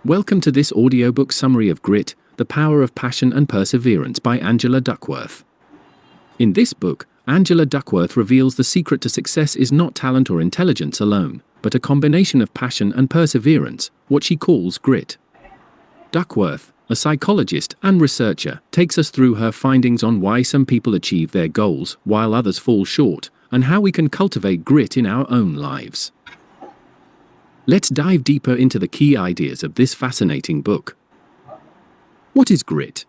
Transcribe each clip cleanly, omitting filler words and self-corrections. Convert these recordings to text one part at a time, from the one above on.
Welcome to this audiobook summary of Grit, The Power of Passion and Perseverance by Angela Duckworth. In this book, Angela Duckworth reveals the secret to success is not talent or intelligence alone, but a combination of passion and perseverance, what she calls grit. Duckworth, a psychologist and researcher, takes us through her findings on why some people achieve their goals while others fall short, and how we can cultivate grit in our own lives. Let's dive deeper into the key ideas of this fascinating book. What is grit?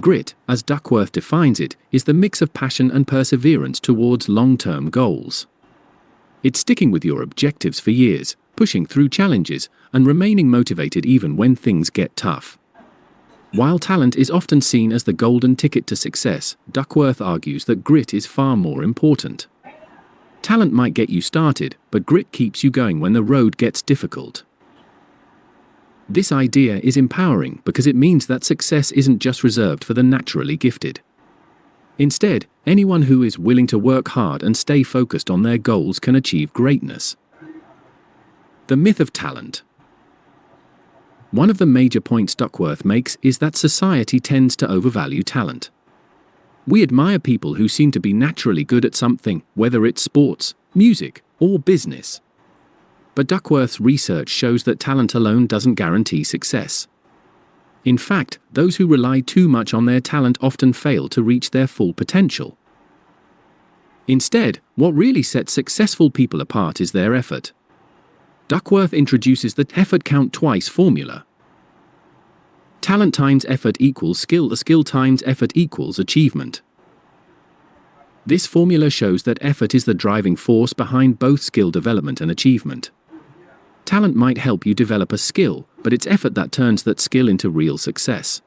Grit, as Duckworth defines it, is the mix of passion and perseverance towards long-term goals. It's sticking with your objectives for years, pushing through challenges, and remaining motivated even when things get tough. While talent is often seen as the golden ticket to success, Duckworth argues that grit is far more important. Talent might get you started, but grit keeps you going when the road gets difficult. This idea is empowering because it means that success isn't just reserved for the naturally gifted. Instead, anyone who is willing to work hard and stay focused on their goals can achieve greatness. The myth of talent. One of the major points Duckworth makes is that society tends to overvalue talent. We admire people who seem to be naturally good at something, whether it's sports, music, or business. But Duckworth's research shows that talent alone doesn't guarantee success. In fact, those who rely too much on their talent often fail to reach their full potential. Instead, what really sets successful people apart is their effort. Duckworth introduces the effort count twice formula. Talent times effort equals skill, skill times effort equals achievement. This formula shows that effort is the driving force behind both skill development and achievement. Talent might help you develop a skill, but it's effort that turns that skill into real success.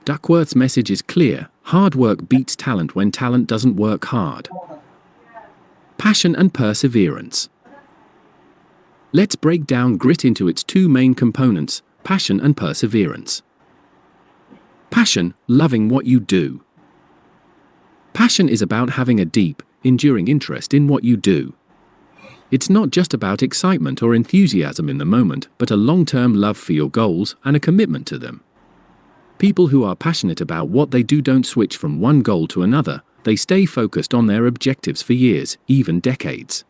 Duckworth's message is clear: hard work beats talent when talent doesn't work hard. Passion and perseverance. Let's break down grit into its two main components: passion and perseverance. Passion, loving what you do. Passion is about having a deep, enduring interest in what you do. It's not just about excitement or enthusiasm in the moment, but a long-term love for your goals and a commitment to them. People who are passionate about what they do don't switch from one goal to another. They stay focused on their objectives for years, even decades.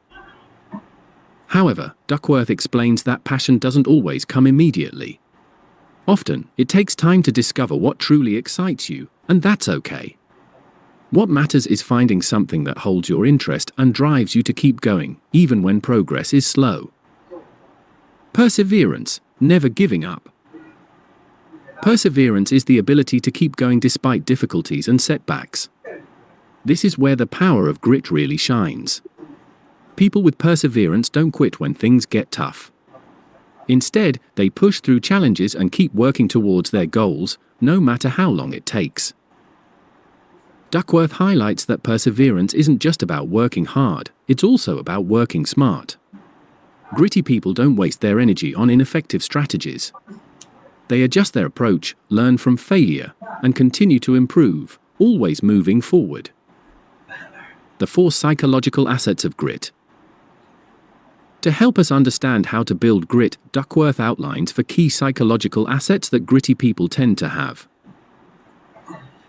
However, Duckworth explains that passion doesn't always come immediately. Often, it takes time to discover what truly excites you, and that's okay. What matters is finding something that holds your interest and drives you to keep going, even when progress is slow. Perseverance, never giving up. Perseverance is the ability to keep going despite difficulties and setbacks. This is where the power of grit really shines. People with perseverance don't quit when things get tough. Instead, they push through challenges and keep working towards their goals, no matter how long it takes. Duckworth highlights that perseverance isn't just about working hard, it's also about working smart. Gritty people don't waste their energy on ineffective strategies. They adjust their approach, learn from failure, and continue to improve, always moving forward. The 4 psychological assets of grit. To help us understand how to build grit, Duckworth outlines 4 key psychological assets that gritty people tend to have.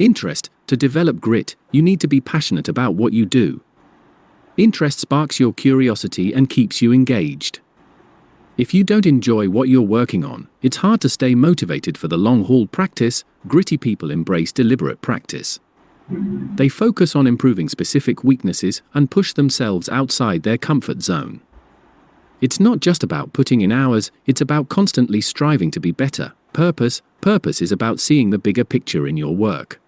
Interest. To develop grit, you need to be passionate about what you do. Interest sparks your curiosity and keeps you engaged. If you don't enjoy what you're working on, it's hard to stay motivated for the long-haul practice. Gritty people embrace deliberate practice. They focus on improving specific weaknesses and push themselves outside their comfort zone. It's not just about putting in hours, it's about constantly striving to be better. Purpose is about seeing the bigger picture in your work.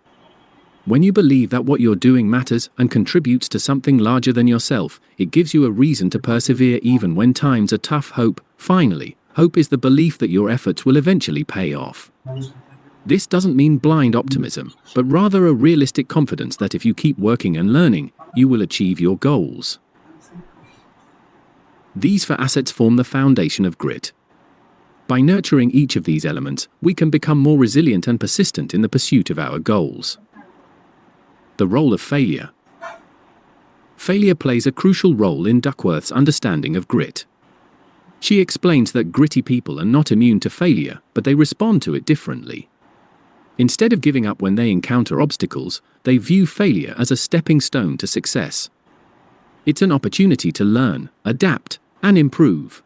When you believe that what you're doing matters and contributes to something larger than yourself, it gives you a reason to persevere even when times are tough. Finally, hope is the belief that your efforts will eventually pay off. This doesn't mean blind optimism, but rather a realistic confidence that if you keep working and learning, you will achieve your goals. These 4 assets form the foundation of grit. By nurturing each of these elements, we can become more resilient and persistent in the pursuit of our goals. The role of failure. Failure plays a crucial role in Duckworth's understanding of grit. She explains that gritty people are not immune to failure, but they respond to it differently. Instead of giving up when they encounter obstacles, they view failure as a stepping stone to success. It's an opportunity to learn, adapt, and improve.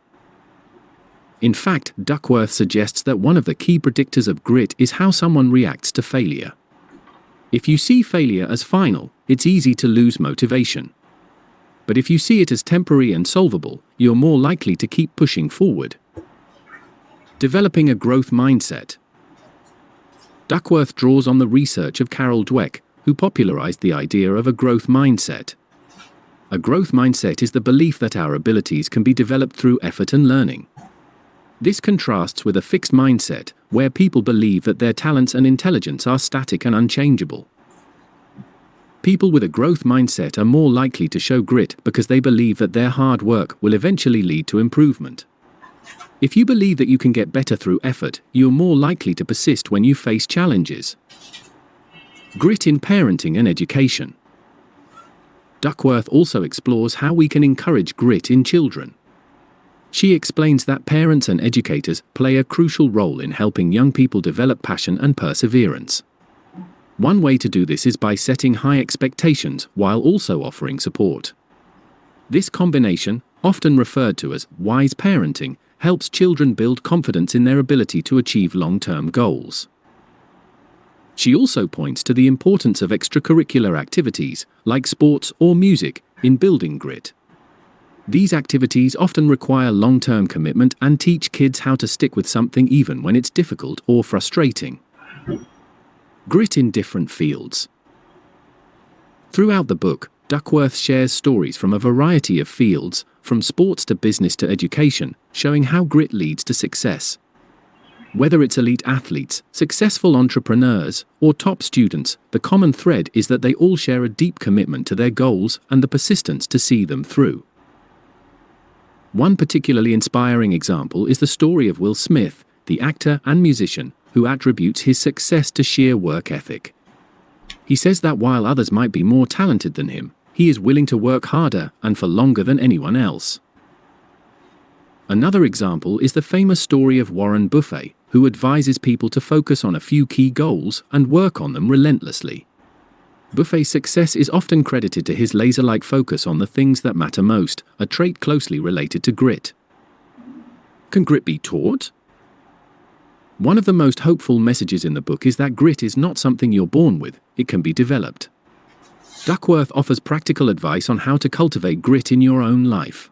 In fact, Duckworth suggests that one of the key predictors of grit is how someone reacts to failure. If you see failure as final, it's easy to lose motivation. But if you see it as temporary and solvable, you're more likely to keep pushing forward. Developing a growth mindset. Duckworth draws on the research of Carol Dweck, who popularized the idea of a growth mindset. A growth mindset is the belief that our abilities can be developed through effort and learning. This contrasts with a fixed mindset, where people believe that their talents and intelligence are static and unchangeable. People with a growth mindset are more likely to show grit because they believe that their hard work will eventually lead to improvement. If you believe that you can get better through effort, you're more likely to persist when you face challenges. Grit in parenting and education. Duckworth also explores how we can encourage grit in children. She explains that parents and educators play a crucial role in helping young people develop passion and perseverance. One way to do this is by setting high expectations while also offering support. This combination, often referred to as wise parenting, helps children build confidence in their ability to achieve long-term goals. She also points to the importance of extracurricular activities, like sports or music, in building grit. These activities often require long-term commitment and teach kids how to stick with something even when it's difficult or frustrating. Grit in different fields. Throughout the book, Duckworth shares stories from a variety of fields, from sports to business to education, showing how grit leads to success. Whether it's elite athletes, successful entrepreneurs, or top students, the common thread is that they all share a deep commitment to their goals and the persistence to see them through. One particularly inspiring example is the story of Will Smith, the actor and musician, who attributes his success to sheer work ethic. He says that while others might be more talented than him, he is willing to work harder and for longer than anyone else. Another example is the famous story of Warren Buffett, who advises people to focus on a few key goals and work on them relentlessly. Buffett's success is often credited to his laser-like focus on the things that matter most, a trait closely related to grit. Can grit be taught? One of the most hopeful messages in the book is that grit is not something you're born with, it can be developed. Duckworth offers practical advice on how to cultivate grit in your own life.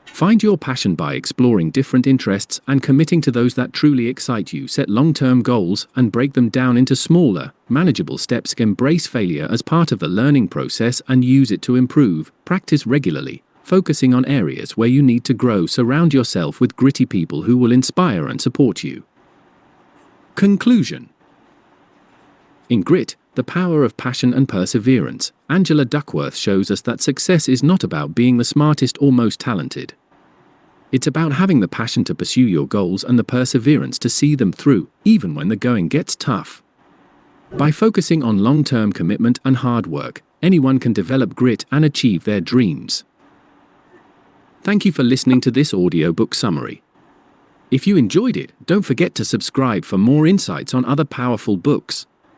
Find your passion by exploring different interests and committing to those that truly excite you. Set long-term goals and break them down into smaller, manageable steps. Embrace failure as part of the learning process and use it to improve. Practice regularly, focusing on areas where you need to grow. Surround yourself with gritty people who will inspire and support you. Conclusion. In Grit, the Power of Passion and Perseverance, Angela Duckworth shows us that success is not about being the smartest or most talented. It's about having the passion to pursue your goals and the perseverance to see them through, even when the going gets tough. By focusing on long-term commitment and hard work, anyone can develop grit and achieve their dreams. Thank you for listening to this audiobook summary. If you enjoyed it, don't forget to subscribe for more insights on other powerful books.